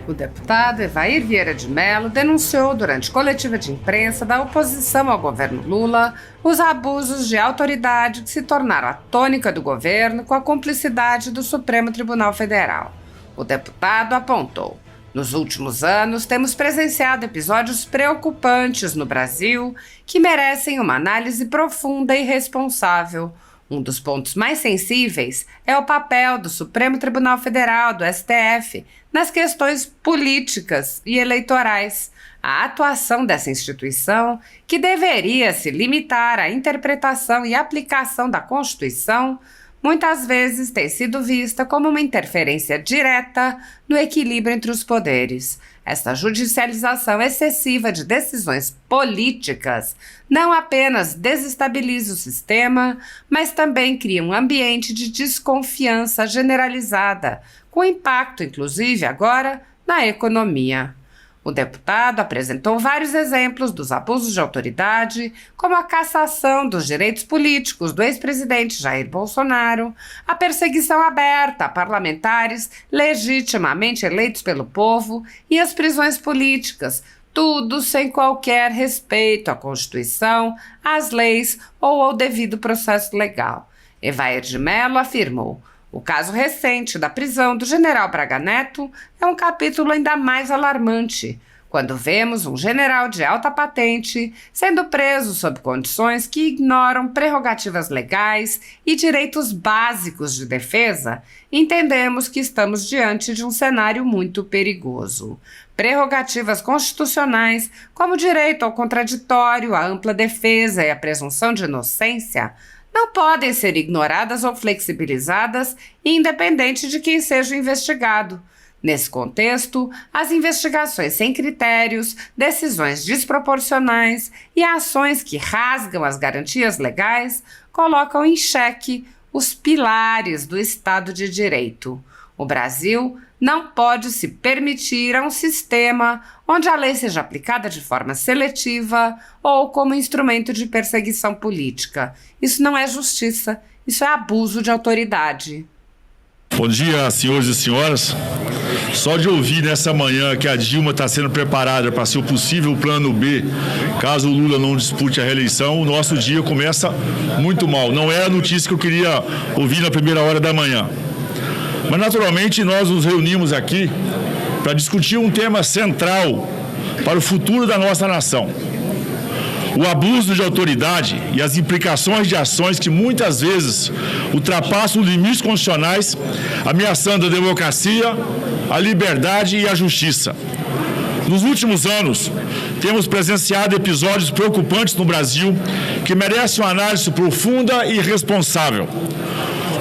O deputado Evair Vieira de Mello denunciou durante coletiva de imprensa da oposição ao governo Lula os abusos de autoridade que se tornaram a tônica do governo com a cumplicidade do Supremo Tribunal Federal. O deputado apontou: nos últimos anos, temos presenciado episódios preocupantes no Brasil que merecem uma análise profunda e responsável. Um dos pontos mais sensíveis é o papel do Supremo Tribunal Federal, do STF, nas questões políticas e eleitorais. A atuação dessa instituição, que deveria se limitar à interpretação e aplicação da Constituição, muitas vezes tem sido vista como uma interferência direta no equilíbrio entre os poderes. Esta judicialização excessiva de decisões políticas não apenas desestabiliza o sistema, mas também cria um ambiente de desconfiança generalizada, com impacto, inclusive, agora, na economia. O deputado apresentou vários exemplos dos abusos de autoridade, como a cassação dos direitos políticos do ex-presidente Jair Bolsonaro, a perseguição aberta a parlamentares legitimamente eleitos pelo povo e as prisões políticas, tudo sem qualquer respeito à Constituição, às leis ou ao devido processo legal. Evair de Mello afirmou: o caso recente da prisão do general Braga Neto é um capítulo ainda mais alarmante, quando vemos um general de alta patente sendo preso sob condições que ignoram prerrogativas legais e direitos básicos de defesa. Entendemos que estamos diante de um cenário muito perigoso. Prerrogativas constitucionais, como o direito ao contraditório, a ampla defesa e a presunção de inocência, não podem ser ignoradas ou flexibilizadas, independente de quem seja o investigado. Nesse contexto, as investigações sem critérios, decisões desproporcionais e ações que rasgam as garantias legais colocam em xeque os pilares do Estado de Direito. O Brasil não pode se permitir a um sistema onde a lei seja aplicada de forma seletiva ou como instrumento de perseguição política. Isso não é justiça, isso é abuso de autoridade. Bom dia, senhores e senhoras. Só de ouvir nessa manhã que a Dilma está sendo preparada para ser o possível plano B, caso o Lula não dispute a reeleição, o nosso dia começa muito mal. Não é a notícia que eu queria ouvir na primeira hora da manhã. Mas, naturalmente, nós nos reunimos aqui para discutir um tema central para o futuro da nossa nação. O abuso de autoridade e as implicações de ações que muitas vezes ultrapassam os limites constitucionais, ameaçando a democracia, a liberdade e a justiça. Nos últimos anos, temos presenciado episódios preocupantes no Brasil que merecem uma análise profunda e responsável.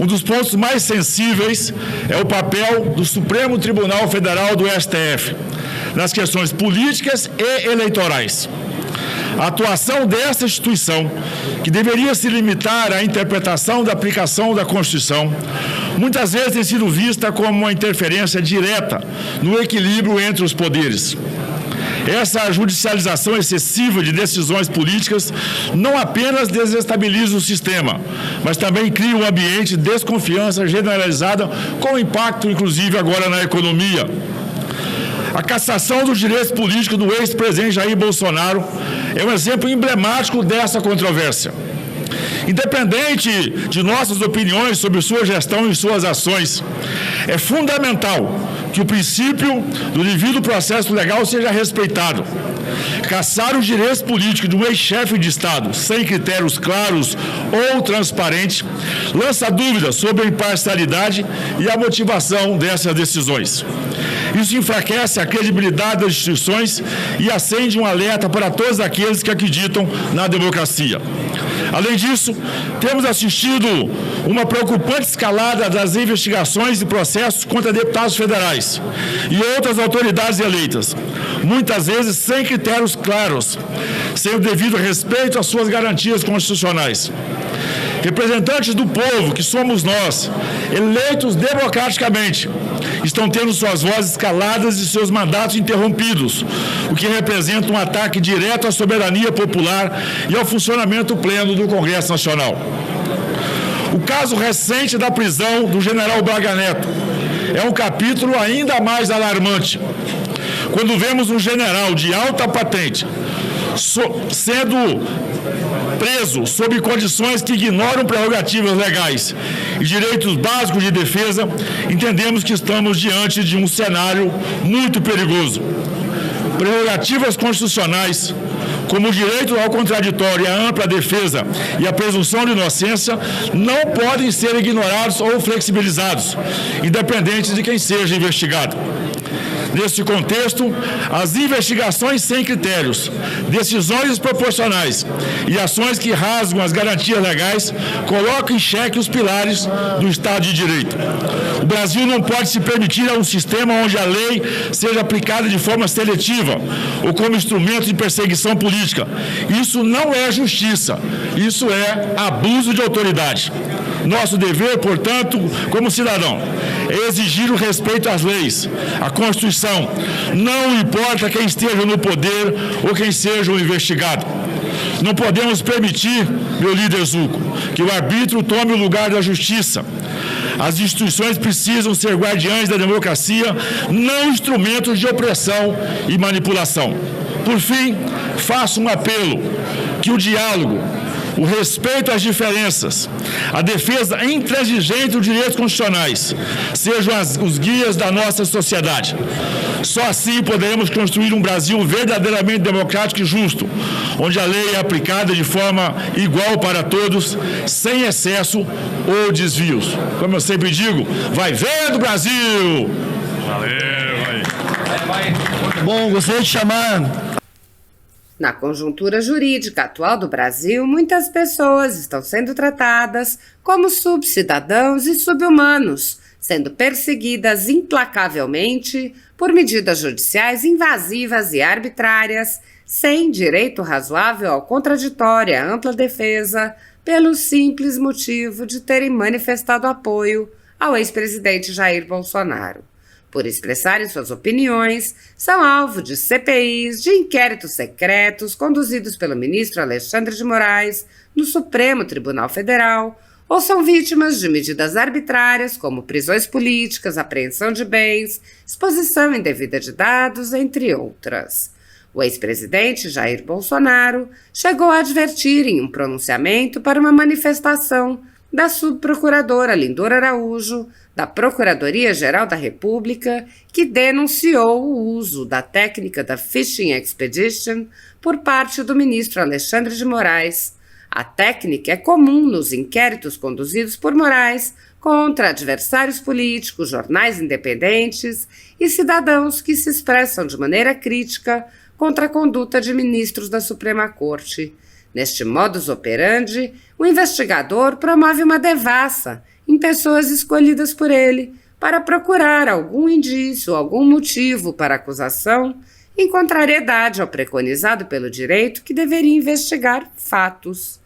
Um dos pontos mais sensíveis é o papel do Supremo Tribunal Federal, do STF, nas questões políticas e eleitorais. A atuação dessa instituição, que deveria se limitar à interpretação da aplicação da Constituição, muitas vezes tem sido vista como uma interferência direta no equilíbrio entre os poderes. Essa judicialização excessiva de decisões políticas não apenas desestabiliza o sistema, mas também cria um ambiente de desconfiança generalizada, com impacto, inclusive, agora na economia. A cassação dos direitos políticos do ex-presidente Jair Bolsonaro é um exemplo emblemático dessa controvérsia. Independente de nossas opiniões sobre sua gestão e suas ações, é fundamental que o princípio do devido processo legal seja respeitado. Cassar os direitos políticos de um ex-chefe de Estado sem critérios claros ou transparentes lança dúvidas sobre a imparcialidade e a motivação dessas decisões. Isso enfraquece a credibilidade das instituições e acende um alerta para todos aqueles que acreditam na democracia. Além disso, temos assistido uma preocupante escalada das investigações e processos contra deputados federais e outras autoridades eleitas, muitas vezes sem critérios claros, sem o devido respeito às suas garantias constitucionais. Representantes do povo, que somos nós, eleitos democraticamente, estão tendo suas vozes caladas e seus mandatos interrompidos, o que representa um ataque direto à soberania popular e ao funcionamento pleno do Congresso Nacional. O caso recente da prisão do general Braga Neto é um capítulo ainda mais alarmante. Quando vemos um general de alta patente sendo preso sob condições que ignoram prerrogativas legais e direitos básicos de defesa, entendemos que estamos diante de um cenário muito perigoso. Prerrogativas constitucionais, como o direito ao contraditório, a ampla defesa e a presunção de inocência, não podem ser ignorados ou flexibilizados, independente de quem seja investigado. Neste contexto, as investigações sem critérios, decisões desproporcionais e ações que rasgam as garantias legais colocam em xeque os pilares do Estado de Direito. O Brasil não pode se permitir a um sistema onde a lei seja aplicada de forma seletiva ou como instrumento de perseguição política. Isso não é justiça, isso é abuso de autoridade. Nosso dever, portanto, como cidadão, é exigir o respeito às leis, à Constituição, não importa quem esteja no poder ou quem seja o investigado. Não podemos permitir, meu líder Zucco, que o arbítrio tome o lugar da justiça. As instituições precisam ser guardiães da democracia, não instrumentos de opressão e manipulação. Por fim, faço um apelo que o diálogo, o respeito às diferenças, a defesa intransigente dos direitos constitucionais sejam os guias da nossa sociedade. Só assim poderemos construir um Brasil verdadeiramente democrático e justo, onde a lei é aplicada de forma igual para todos, sem excesso ou desvios. Como eu sempre digo, vai vendo, Brasil! Valeu, vai! Bom, gostaria de chamar... Na conjuntura jurídica atual do Brasil, muitas pessoas estão sendo tratadas como subcidadãos e subhumanos, sendo perseguidas implacavelmente por medidas judiciais invasivas e arbitrárias, sem direito razoável ao contraditório e à ampla defesa, pelo simples motivo de terem manifestado apoio ao ex-presidente Jair Bolsonaro. Por expressarem suas opiniões, são alvo de CPIs, de inquéritos secretos conduzidos pelo ministro Alexandre de Moraes no Supremo Tribunal Federal, ou são vítimas de medidas arbitrárias como prisões políticas, apreensão de bens, exposição indevida de dados, entre outras. O ex-presidente Jair Bolsonaro chegou a advertir em um pronunciamento para uma manifestação da subprocuradora Lindor Araújo, da Procuradoria-Geral da República, que denunciou o uso da técnica da Fishing Expedition por parte do ministro Alexandre de Moraes. A técnica é comum nos inquéritos conduzidos por Moraes contra adversários políticos, jornais independentes e cidadãos que se expressam de maneira crítica contra a conduta de ministros da Suprema Corte. Neste modus operandi, o investigador promove uma devassa em pessoas escolhidas por ele para procurar algum indício, algum motivo para acusação, em contrariedade ao preconizado pelo direito que deveria investigar fatos.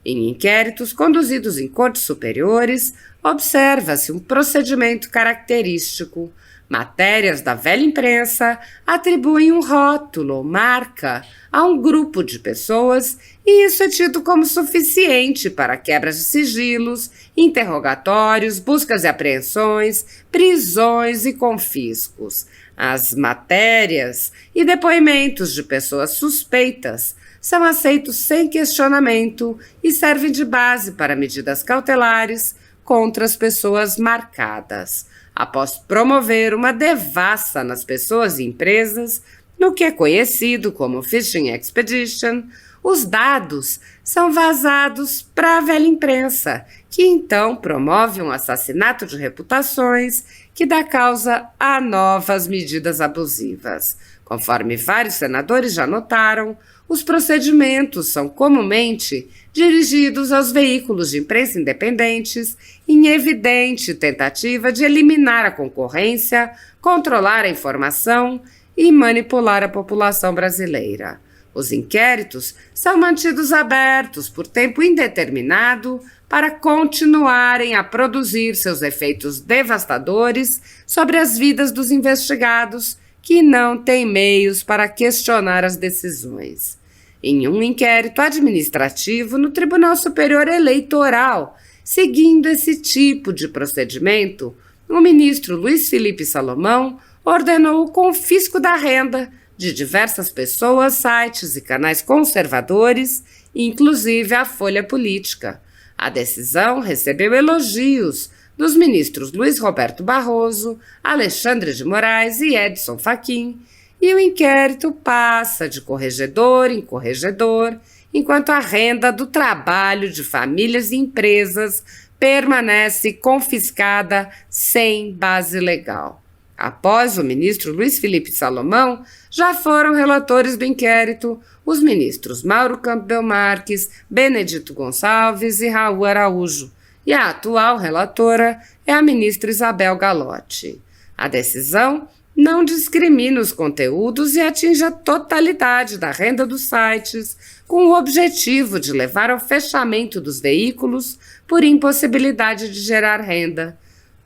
Em inquéritos conduzidos em cortes superiores, observa-se um procedimento característico. Matérias da velha imprensa atribuem um rótulo ou marca a um grupo de pessoas e isso é tido como suficiente para quebras de sigilos, interrogatórios, buscas e apreensões, prisões e confiscos. As matérias e depoimentos de pessoas suspeitas são aceitos sem questionamento e servem de base para medidas cautelares contra as pessoas marcadas. Após promover uma devassa nas pessoas e empresas, no que é conhecido como Fishing Expedition, os dados são vazados para a velha imprensa, que então promove um assassinato de reputações que dá causa a novas medidas abusivas. Conforme vários senadores já notaram, os procedimentos são comumente dirigidos aos veículos de imprensa independentes em evidente tentativa de eliminar a concorrência, controlar a informação e manipular a população brasileira. Os inquéritos são mantidos abertos por tempo indeterminado para continuarem a produzir seus efeitos devastadores sobre as vidas dos investigados que não têm meios para questionar as decisões. Em um inquérito administrativo no Tribunal Superior Eleitoral, Seguindo esse tipo de procedimento, o ministro Luiz Felipe Salomão ordenou o confisco da renda de diversas pessoas, sites e canais conservadores, inclusive a Folha Política. A decisão recebeu elogios dos ministros Luiz Roberto Barroso, Alexandre de Moraes e Edson Fachin, e o inquérito passa de corregedor em corregedor, enquanto a renda do trabalho de famílias e empresas permanece confiscada sem base legal. Após o ministro Luiz Felipe Salomão, já foram relatores do inquérito os ministros Mauro Campbell Marques, Benedito Gonçalves e Raul Araújo, e a atual relatora é a ministra Isabel Galotti. A decisão não discrimina os conteúdos e atinge a totalidade da renda dos sites, com o objetivo de levar ao fechamento dos veículos por impossibilidade de gerar renda.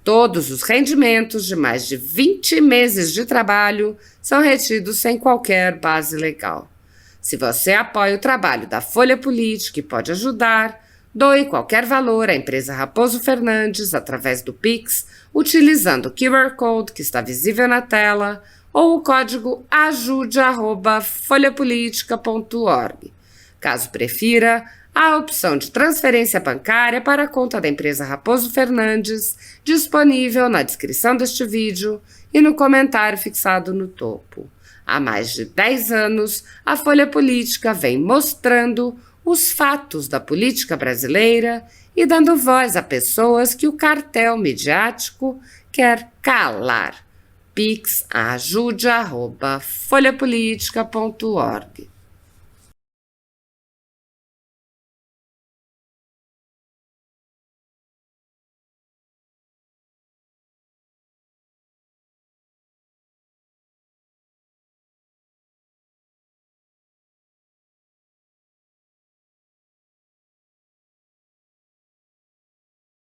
Todos os rendimentos de mais de 20 meses de trabalho são retidos sem qualquer base legal. Se você apoia o trabalho da Folha Política e pode ajudar, doe qualquer valor à empresa Raposo Fernandes através do Pix, utilizando o QR Code que está visível na tela ou o código ajude@folhapolitica.org. Caso prefira, há a opção de transferência bancária para a conta da empresa Raposo Fernandes, disponível na descrição deste vídeo e no comentário fixado no topo. Há mais de 10 anos, a Folha Política vem mostrando os fatos da política brasileira e dando voz a pessoas que o cartel midiático quer calar. Pix ajude@folhapolitica.org.